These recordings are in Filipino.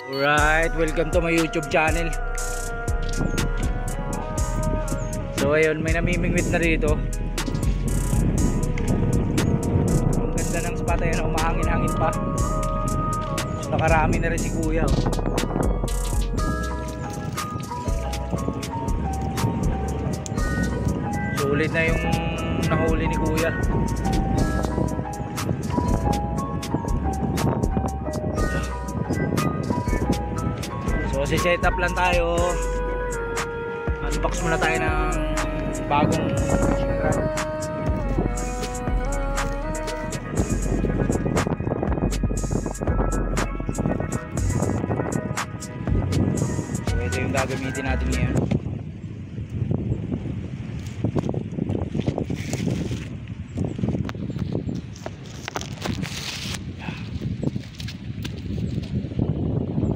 Alright, welcome to my YouTube channel. So ayun, may namimingwit na rito. Ang ganda ng spot, ayun, umahangin-hangin pa. So, nakarami na rin si kuya. Sulit na yung nahuli ni kuya. So si-set up lang tayo. Unbox muna tayo ng bagong fishing rod. So ito yung gagamitin natin ngayon.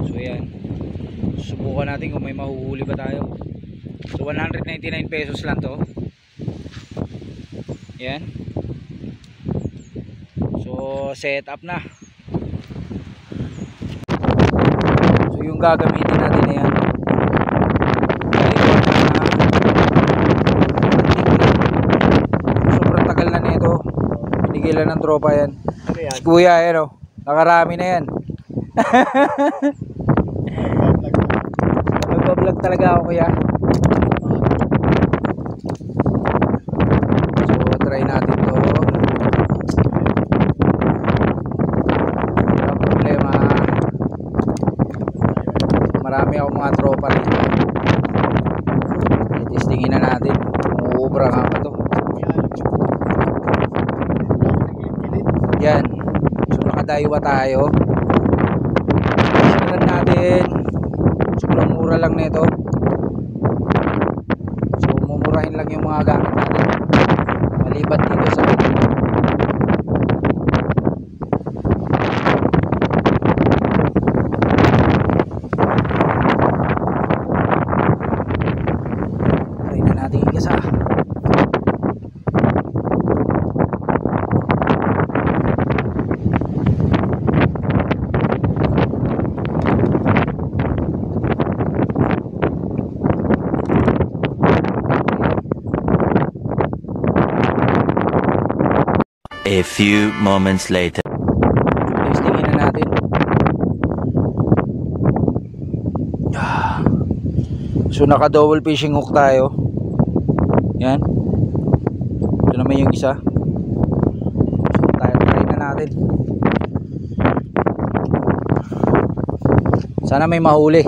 So yan, subukan natin kung may mahuhuli ba tayo. So 199 pesos lang to. Yan. So set up na. So yung gagamitin natin na yan, sobrang tagal na nito. Pinigilan ng tropa yan. Si kuya yan, oh. Nakarami na yan. Nagbablog talaga ako kuya. So try natin to. Walang problema. Marami akong mga tropa rito. Testingin na natin kung uubra nga pa to. Yan. So nakadaywa tayo. Simulan natin. Sobrang mura lang nito. So mumurahin lang yung mga gamit natin maliban dito sa try na natin igasa. A few moments later. Testingin na natin. So naka double fishing hook tayo. Yan. Ito naman yung isa. So try na natin. Sana may mahuli.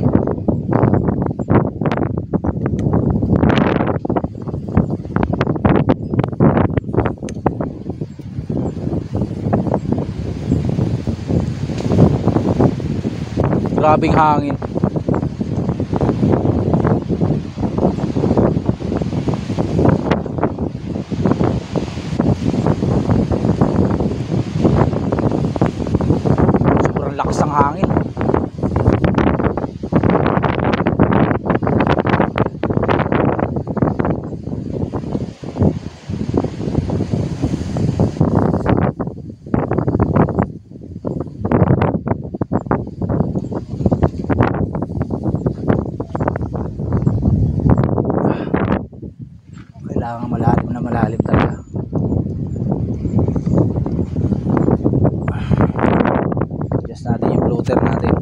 Grabing hangin. Sobrang lakas ng hangin. Kailangan malalim talaga. Adjust natin yung floater natin.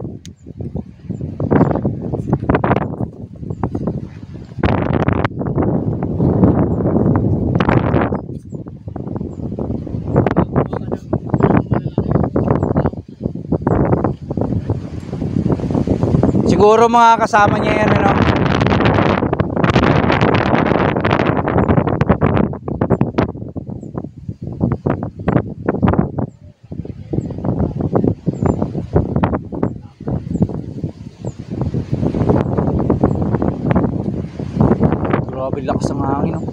Siguro mga kasama niya yan, ano? Grabe lakas ng hangin, oh.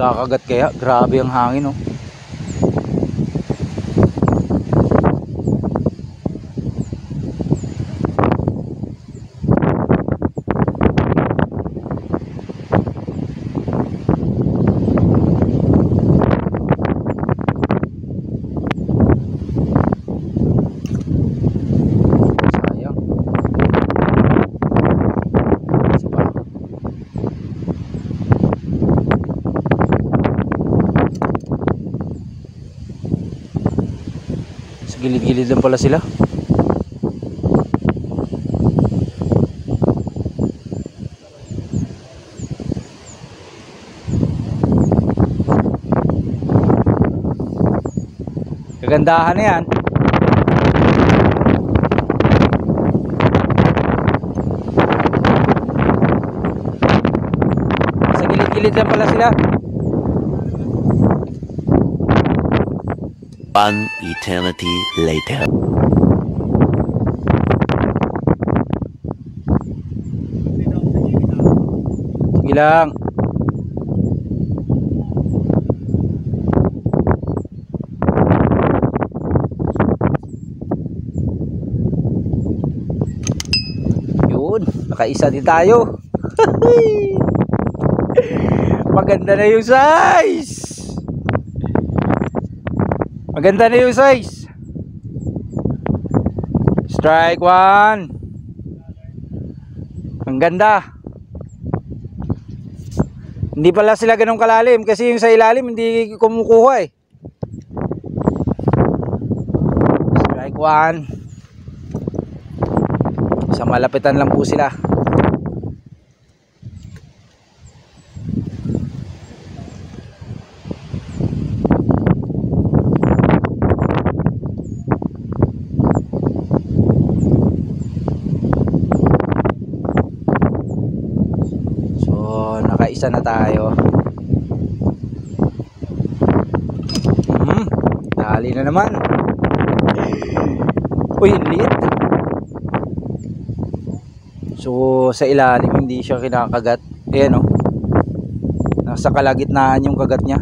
Kakagat kaya, grabe ang hangin, oh. Gilid-gilid lang pala sila. Kagandahan na yan. Sa gilid-gilid lang pala sila. One eternity later. Sige lang. Yun, nakaisa din tayo. Maganda na yung size. Maganda na yung size. Strike one. Ang ganda. Hindi pala sila ganun kalalim kasi yung sa ilalim hindi kumukuha eh. Strike one. Sa malapitan lang po sila. Isa na tayo. Dali na naman. Uy, liit. So sa ilalim hindi siya kinakagat. Ayan, oh. Nasa kalagitnaan yung kagat niya.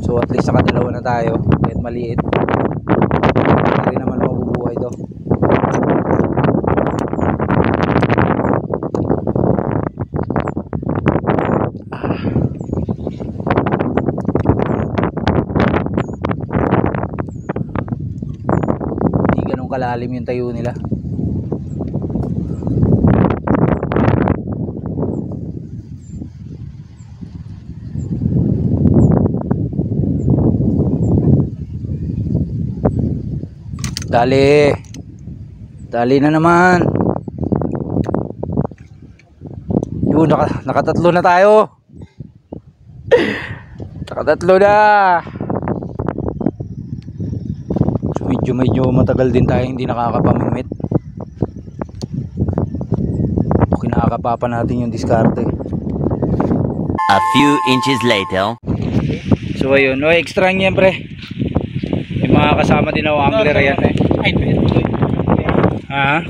So at least nakadalawa na tayo. Kahit maliit. Hindi naman mabubuhay to. Kalalim yung tayo nila. Dali. Dali na naman. Yun, nakatatlo na tayo. Nakatatlo na. Medyo matagal din tayo hindi nakakapamimit. Kinakapa pa natin yung diskarte. A few inches later. So ayun, no, extra niyan pre. May mga kasama din ako angler yan eh. Ha?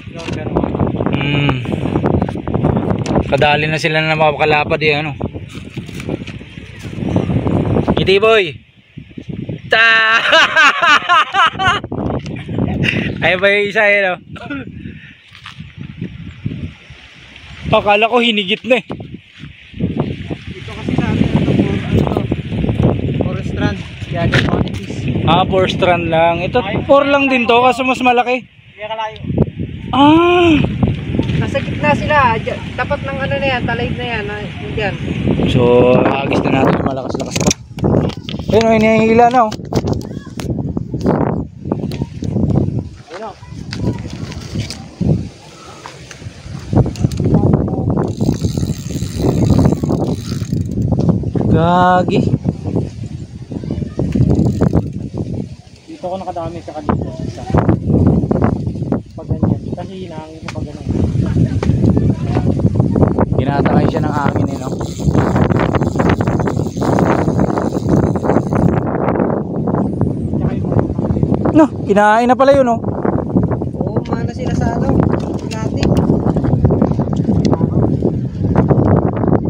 Kadali na sila na makakalapad eh, ano. Ngiti boy. Ta! Ay ba yung isa eh, no? Akala ko hinigit na eh. Dito kasi sa atin ito 4 strand. Kaya din quantities. 4 strand lang. Ito 4 lang din to kaso mas malaki. Kaya kalayo. Nasa gitna sila. Tapat ng ano na yan, talaid na yan. Yan. So agis na natin malakas-lakas pa. Ayun, may hinihila na oh. Gagi. Dito ako nakadami sa kanito. Pag ganyan. Kasi hinahangin mo pag ganun. Ginatangay siya ng hangin eh, no? No, kinain na pala yun, no? Oo, mana sila sa ano. Bulati.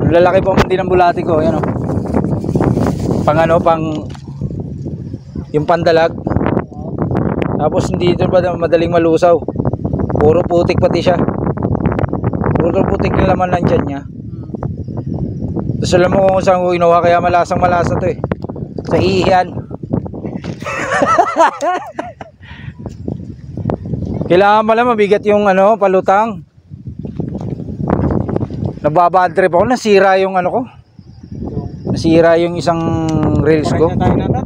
Ang lalaki po hindi ng bulati ko, yan, no? Pang ano, pang yung pandalag. Tapos hindi ito pa madaling malusaw. Puro putik pati siya. Puro putik yung laman ng tiyan niya. Tapos alam mo kung saan ko inuha, kaya malasang malasa to eh. Sa ihihan. Kailangan pala mabigat yung ano, palutang. Nababad trip ako, nasira yung ano ko. Nasira yung isang reels ko. Pareho na tayo na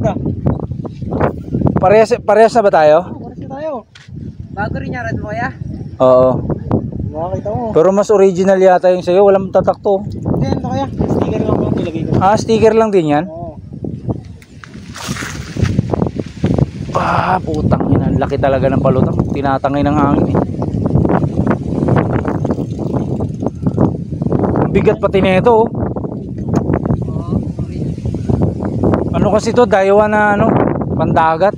Parehas na ba tayo? Pares na tayo. Bago rin yan, Red Boya. Oo. Makakita mo. Pero mas original yata yung sa'yo. Walang tatak to. Hindi, ano kaya? Sticker lang yung nilagay ko. Ah, sticker lang din yan? Oo. Ah, putang ina. Laki talaga ng palutang. Tinatangay ng hangin eh. Ang bigat pati nito oh. Ano kasi to? Daiwa na ano? Pandagat.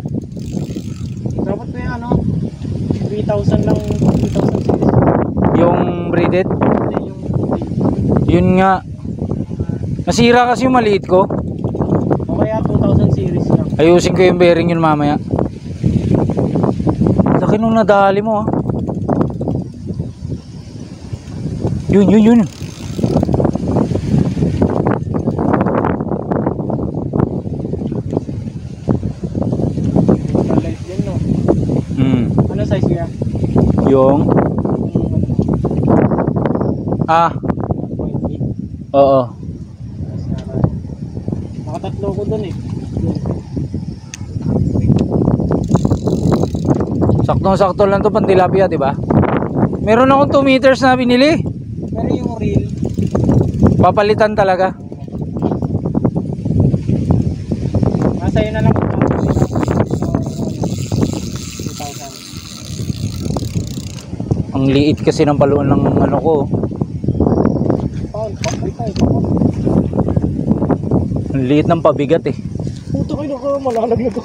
Dapat ko yung ano, 3,000 lang, 3,000 series. Yung braided. Hindi, yung Yun nga. Nasira kasi yung maliit ko. o kaya 2,000 series lang. Ayusin ko yung bearing yun mamaya. Laki nung nadali mo ah. Yun. Light yan, no? Ano size kaya? Yung ah, 1.8. oo. Nakatatlo ko dun eh. Saktong-sakto lang to pang tilapia, di ba? Meron akong 2 meters na binili. Pero yung reel, Papalitan talaga. nasa yun na lang kung 2,000. Ang liit kasi ng paluan ng ano ko. Pound, papoy tayo. Ang liit ng pabigat eh. Puto kayo ko, malalaglag ko.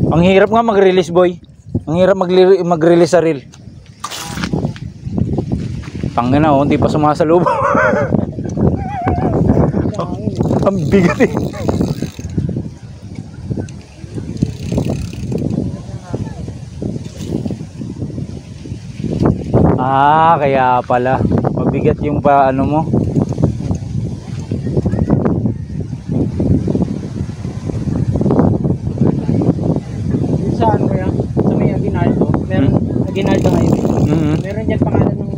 Ang hirap nga mag-release boy. Ang hirap mag-release sa reel. Tangina oh, hindi pa sumasalubong. Ang bigat eh. Ah, kaya pala. Mabigat yung pa ano mo. Sa ano kaya? Sa may Aguinaldo. Meron, Aguinaldo Highway. Meron dyan pangalan ng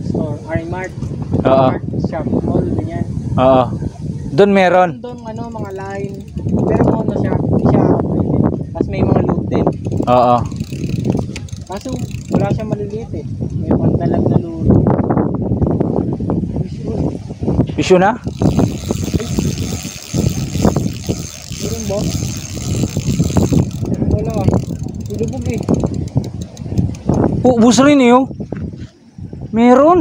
store, Mart. Oo. Mart shop, mall, ganyan. Oo. Doon meron. Doon ano, mga line. Pero mono siya, hindi siya pwede. Tapos may mga loop din. Oo. Kaso wala siya maliliit eh. May pandalag na lulo. Issue na? Meron ba? Meron wala ah. Ilubog eh. Ubus rin eh oh. Meron.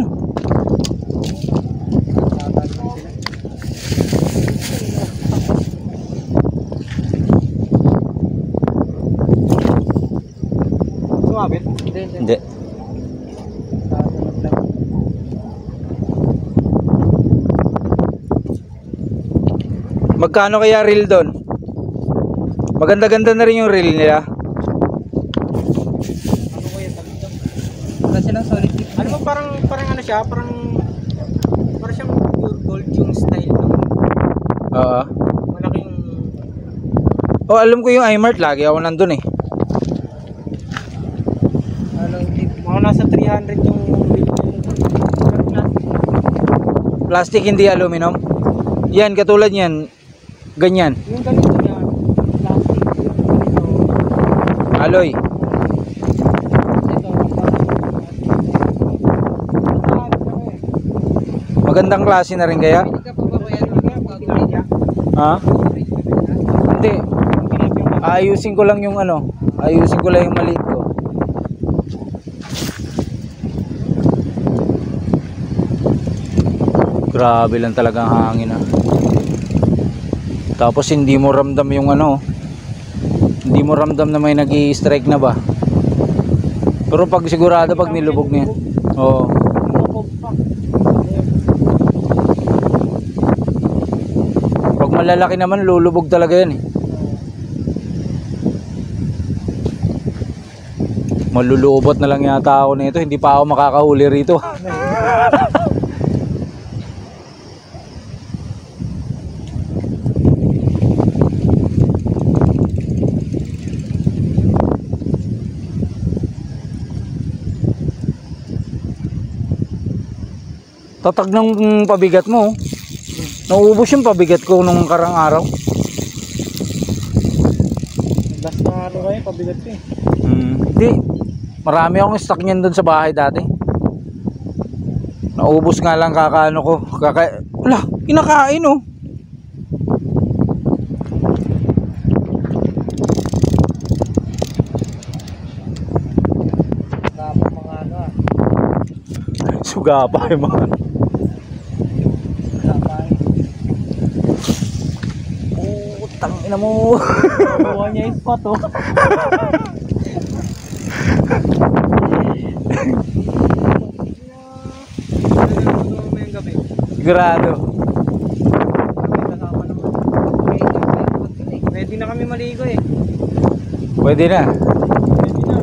Sumabit? Hindi. Magkano kaya reel doon? Maganda-ganda na rin yung reel nila. Ano ko yung talito? Wala silang solid tip. Ano ba parang ano siya? Parang siyang pure gold yung style ng Oo. malaking Oh, alam ko yung iMart, lagi ako nandun eh. anong tip. Mga nasa 300 yung bill. Plastic, hindi aluminum. Yan, katulad yan. Ganyan. Yung ganito niya, plastic, yung ganito, Alloy. ito, Magandang klase na rin kaya? Hindi ka pa ba kaya mag-upgrade? Ha? Hindi. Ayusin ko lang yung ano. Ayusin ko lang yung maliit ko. Grabe lang talaga ang hangin ah. Tapos hindi mo ramdam yung ano. Hindi mo ramdam na may nag-i-strike na ba. Pero pag sigurado pag nilubog niya. Oo. Pag malalaki naman lulubog talaga yan eh. Malulubot na lang yata ako nito. Hindi pa ako makakahuli rito. Tatag ng pabigat mo. Nauubos yung pabigat ko nung karang araw. mabigat eh. Hindi. Marami akong stock niyan doon sa bahay dati. Naubos nga lang kakaano ko. Wala, kinakain oh. Tapos mga ano ah. Sugapa yung mga. Kapay. Utang ina mo. Gawa niya yung spot oh. Mamayang gabi. Sigurado. Kasama naman. Pwede na kami maligo eh. Pwede na. Pwede na.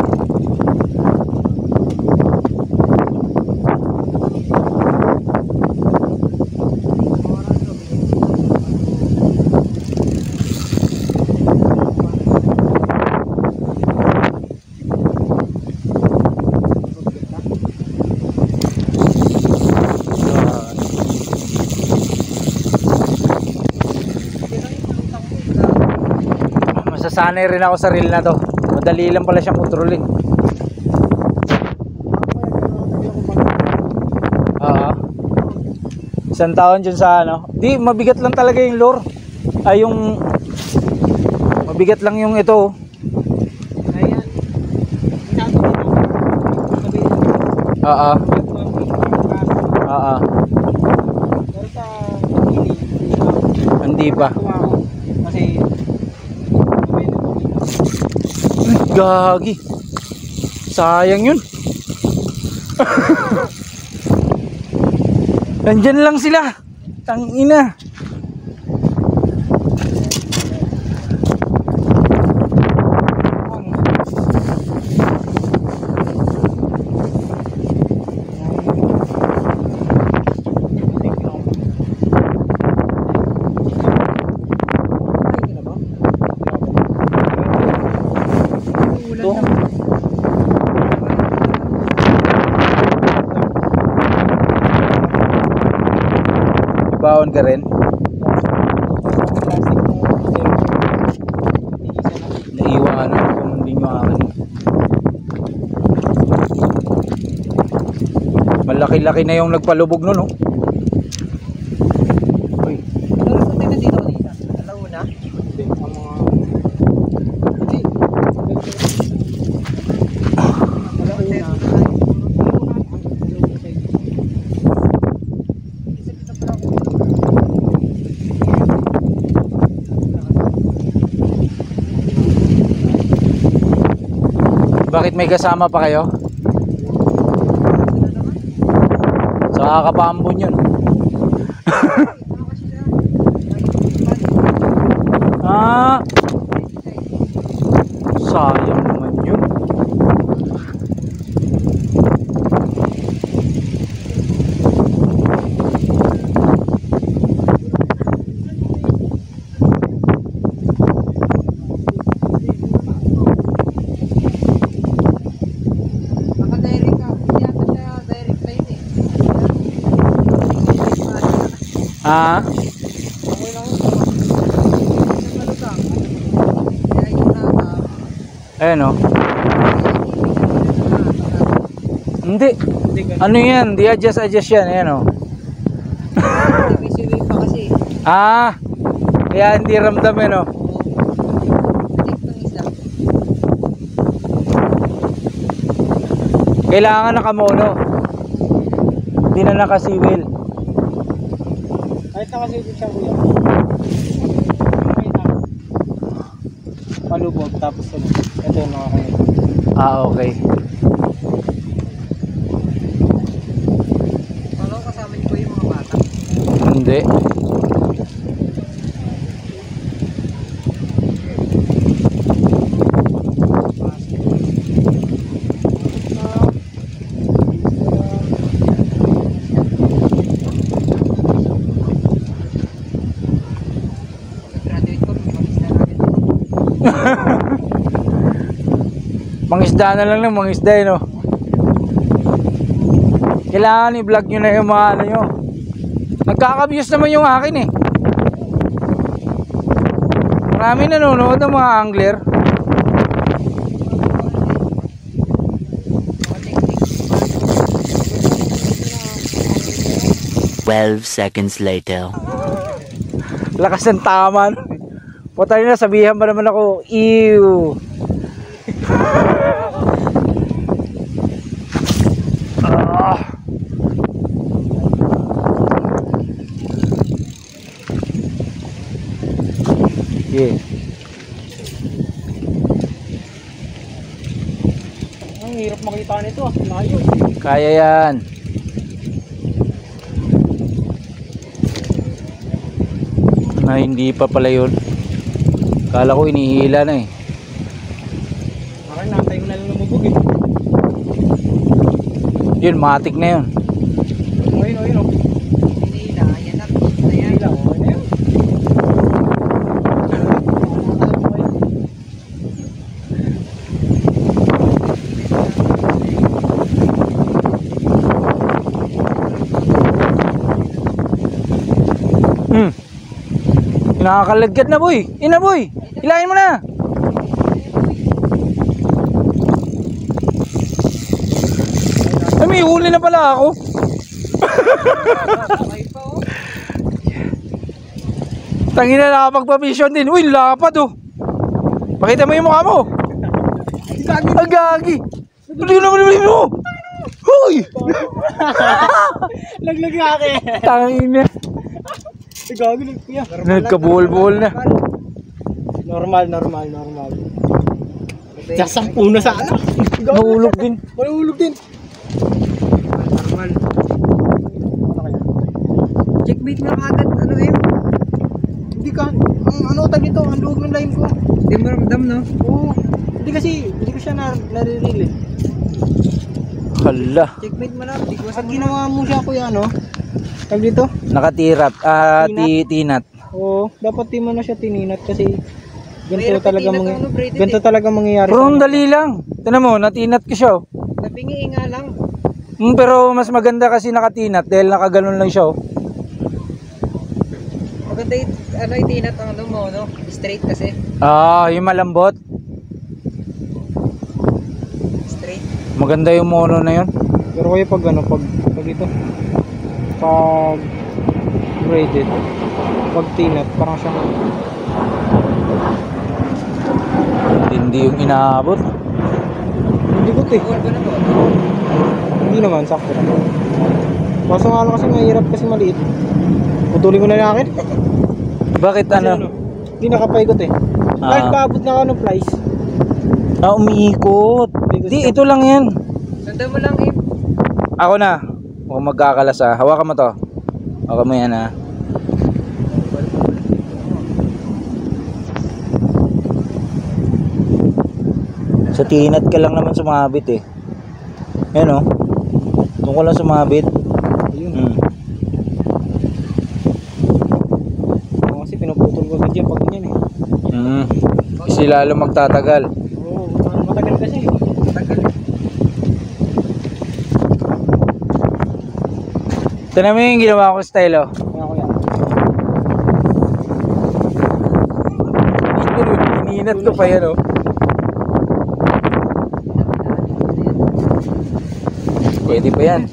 Masasanay rin ako sa reel na to. Madali lang pala siyang kontrolin. Oo. Isang taon dyan sa ano. Di, mabigat lang talaga yung lure. Ay yung mabigat lang yung ito. Ayan. Sabi nito. Sabi nito. Oo. Oo. Pero sa Hindi pa. tuwa ko. Kasi Gagi. Sayang yun. Nandyan lang sila. Tangina. Ito. Ibaon ka rin. Naiwanan ako kung hindi nyo akin. Malaki-laki na yung nagpalubog nun, oh. Uy. Ano sa tayo dito kanina? Alauna? Hindi. Ang mga... Hindi. Alauna. Bakit may kasama pa kayo? Sa kakapambon yun. Ah, sayang naman yun. Naka-direct ka. Hindi ata siya direct line eh. Ah, Okay lang yun. Isang malutang. Kaya yung nata. ayun oh. Hindi. Hindi ka. Ano yan? Di adjust yan. Ayan oh. May siwi pa kasi. Ah, kaya hindi ramdam yun oh. Take ng isa. Kailangan nakamono. Hindi na nakasiwil. Kahit nakasiwi siya kuya. Okay na. Palubog tapos ano. Ito yung nakakaya. Ah, okay. Paano kasama niyo po yung mga bata? Hindi. Graduate ko, mag-isla natin. Mangisda na lang ng mangisda eh, no? Kailangan i-vlog nyo na yung mga ano nyo. Nagkaka-views naman yung akin eh. Marami nanonood ng mga angler. 12 seconds later. Lakas ng tama. No? Putay na, sabihan ba naman ako, ew. Ah. Yeah. Ang hirap makita nito. Layo. Kaya yan. Na hindi pa pala yun. Kala ko inihila na eh. Akin, natay ko na lang lumubog eh. Yun, matik na yun. Ayun, ayun, oh. Hinihila, yan na. Ayan. Hila, oh. Ayun, ayun. Nakakalagkat na boy. Ina boy. Hilahin mo na. Ay, may huli na pala ako. Tangin na, nakapagpa-vision din. Uy, lapad oh. Pakita mo yung mukha mo. Agagi. Hindi naman naman mo. Huy. Laglag nga akin. Tangin na. Gagawin kuya. Nagkabuhol-buhol na. Normal. Sasampu na sa ano. Nahulog din. Malulog din. Normal. Checkmate na agad, ano eh. Hindi ka, ano tag nito, ang luwag ng line ko. Hindi mo ramdam, no? Oo. Hindi ko siya naririli. Hala. Checkmate mo na, Pag ginawa mo siya kuya, ano? Tag dito? Nakatirap. Tinat. Oo, dapat di mo na siya tininat kasi Mahirap itinat ang braided ganito talaga mangyayari. Pero ang dali lang. Tignan mo, natinat ko siya. Oh. Napingi nga lang. Pero mas maganda kasi nakatinat dahil nakaganon lang siya. Oh. Maganda itinat ang ano mo, no? Straight kasi. Yung malambot. Straight. Maganda yung mono na yun. Pero kuya pag ano, pag ito, pag braided, pag tinat, parang siyang Hindi yung inaabot. hindi ko eh. Bawal ba na ba? Hindi naman, sakto lang. Kaso nga lang kasi mahirap kasi maliit. Putulin ko na lang akin. Bakit Kasi ano? hindi nakapaigot eh. Kahit paabot na ako ng price. Umiikot. Di, ito lang yan. Sundan mo lang eh. Ako na. Huwag magkakalas ha. Hawakan mo to. Hawakan mo yan ha. Sa tinat ka lang naman sumabit eh. Yan o. Doon ko lang sumabit. Ayun. Kasi pinuputol ko agad yan pag ganyan eh. Kasi lalo magtatagal. Oo, matagal kasi. Tagal. Ito naman yung ginawa ko style oh. Kaya ko yan. Ininat ko pa yan oh. Pwede pa yan.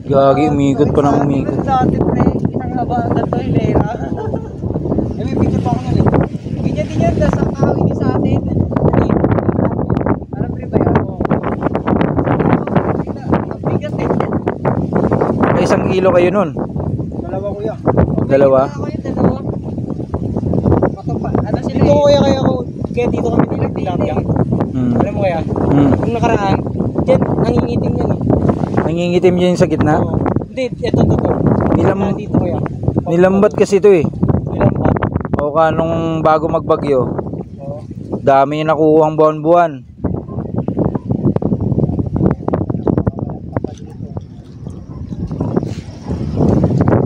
Gagi, umikot pa ng umikot. Dati pre, isang haba ang dato hilera. Eh, may picture pa ako nun eh. Ganyan, nasa kahawin niya sa atin. Parang pre ba yan? Ang bigat eh. May 1 kilo kayo nun. Dalawa kuya. Dalawa. Ako yung dalawa. Ano sila Dito kuya kaya ako, kaya dito kami tilapia. Alam mo kaya? Nung nakaraan, dyan, nangingitim yan eh. Nangingitim dyan sa gitna. Oo. Hindi, ito. Dito kuya. Nilambat kasi ito eh. Nilambat. O kanong bago magbagyo. Oo. Dami yung nakukuhang buwan-buwan.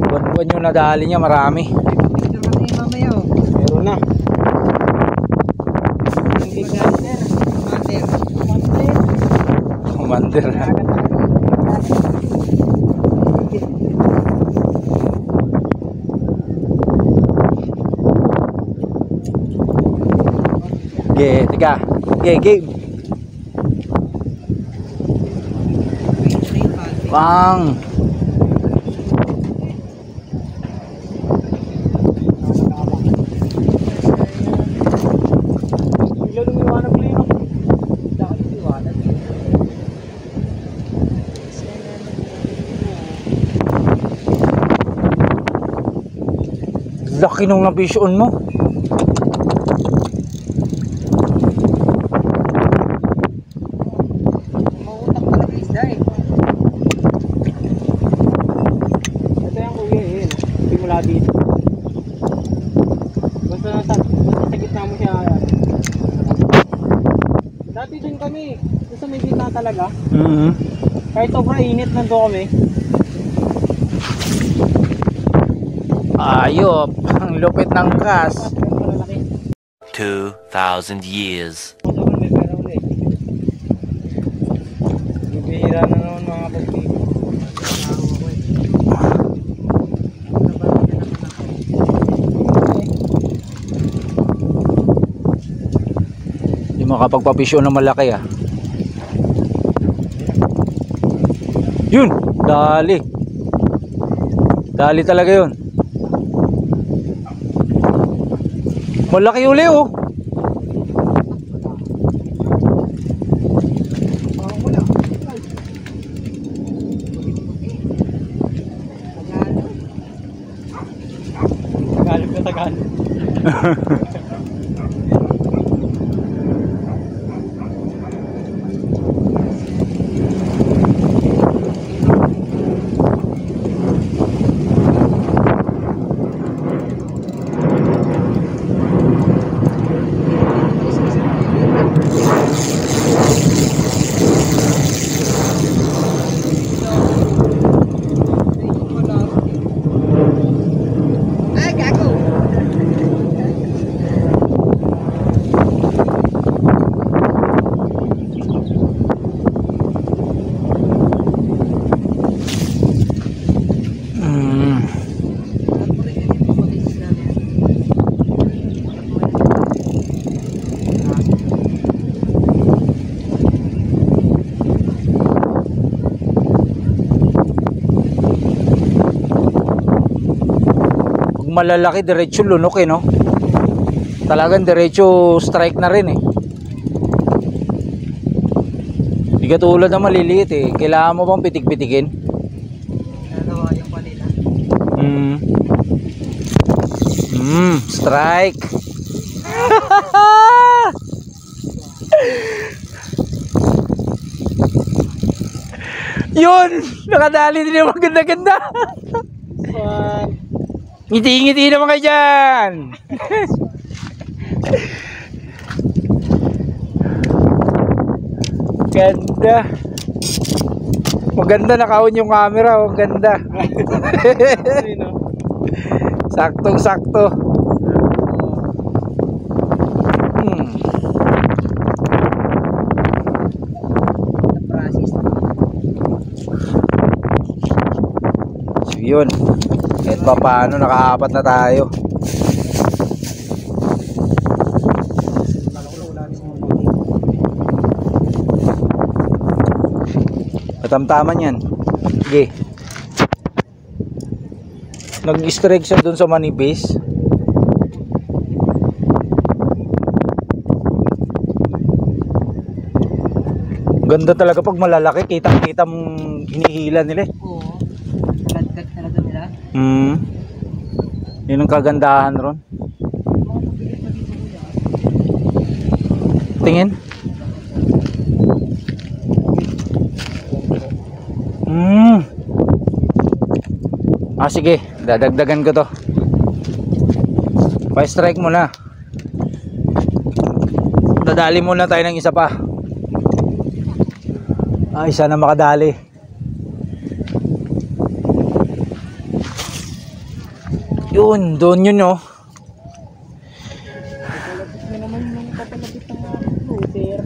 Buwan-buwan yung nadali niya, marami. picture kami mamaya oh. Meron na. Master. Commander na. Okay, teka. Okay, game. Bang. Bigla lumiwanag ulit, no? Dahil liwanag. Laki nung nabision mo. Mauutak talaga isda eh. Ito yung kuya eh, no? Simula dito. Basta sa gitna mo siya. Dati din kami, basta may gitna talaga. Kahit sobrang init nandun kami. Ayop. Ang lupit ng kas. Pero malalaki. 2,000 years. Kung saan may pera ulit. Bibihira na naman mga pagpili. Hindi makapagpapisyon ng malaki ah. Yun. Dali. Dali talaga yun. Malaki uli oh. Tagalog na Tagalog. Ay, gago! Malalaki diretso lunok eh no. Talagang diretso strike na rin eh. Di katulad ng maliliit eh. Kailangan mo bang pitik-pitikin? Nalawa yung kanila. Strike. Yun, nakadali din yung maganda-ganda. Ngiti-ngiti naman kayo dyan. Ganda. Maganda naka-on yung camera. Oh, ganda. Saktong-sakto. So yun. Kahit pa paano nakaapat na tayo. Katamtaman yan. Sige. Nag-strike siya dun sa manipis. Ganda talaga pag malalaki. Kitang-kita mong hinihila nila eh. Oo. Lagdag talaga nila. Yun ang kagandahan ron. Tingin. Sige, dadagdagan ko to. Pa-strike muna. Dadali muna tayo ng isa pa. Isa na makadali. Yun, doon yun oh. Palapit na naman yung papalapit ng floater.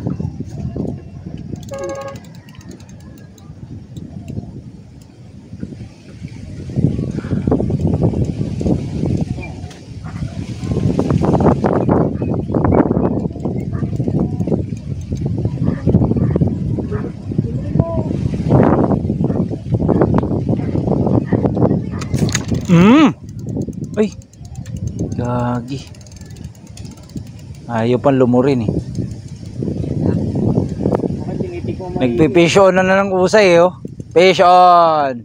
Gagi. Ayaw pang lumurin eh. Bakit tinitik mo Nagpifish on na ng usay eh, oh. Fish on.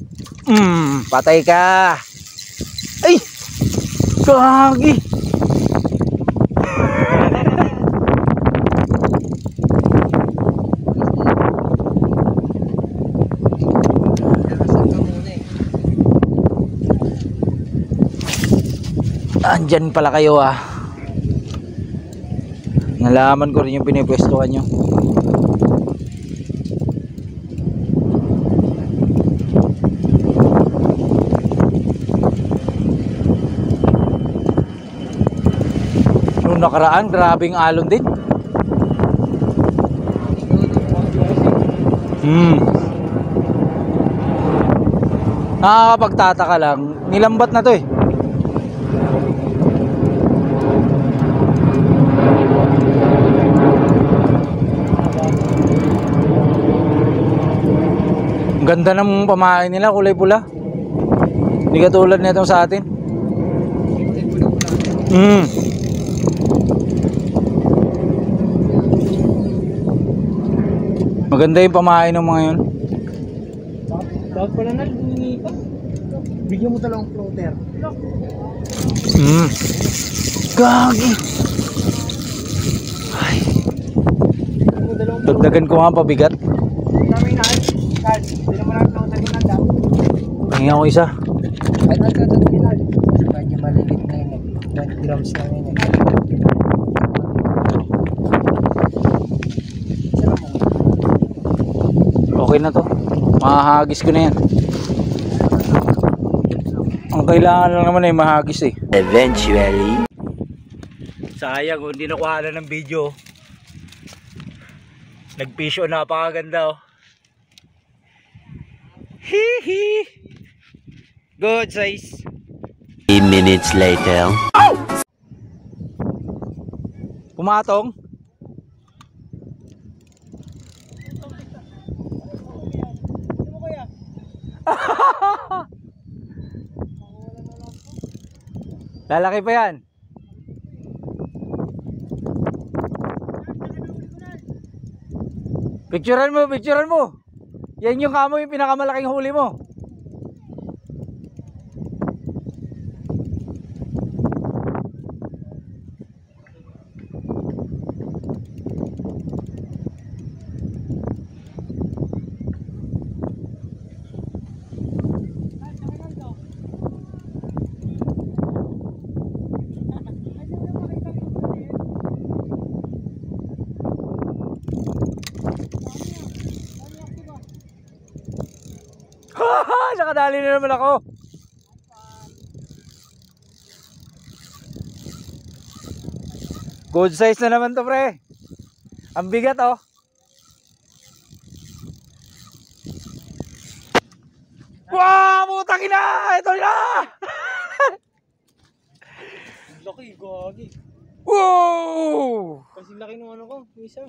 Patay ka. Ay! Gagi. Andyan pala kayo ah. Nalaman ko rin yung pinipwestuhan nyo. Nung nakaraan, grabing alon din. Nakakapagtataka lang, nilambat na to eh. Ang ganda ng pamain nila, kulay pula. Hindi katulad nitong sa atin. Maganda yung pamain ng mga yun. Bakit pala na, lumingi pa? Bigyan mo talang floater. Gagi. Ay. Dagdagan ko nga pabigat. Dami na. Kahit, hindi naman ang floater ko nanda. Pahinga ko isa. Ay, nagkatagpinal. Medyo malilit na yun. 20 grams lang yun. Okay na to. Mahahagis ko na yan. Ang kailangan lang naman ay mahagis eh. Eventually. Sayang kung hindi nakuha ng video. Nag-fish on, napakaganda oh. Hihi. Good size. 3 minutes later. Pumatong. Lalaki pa yan. Picturean mo, picturean mo. Yan yung kamo yung pinakamalaking huli mo. Nakadali na naman ako. Good size na naman to, pre. Ang bigat oh. Wow, putang ina! Ito na! Laki, gagi. Wow! Kasi laki ng ano ko, isa.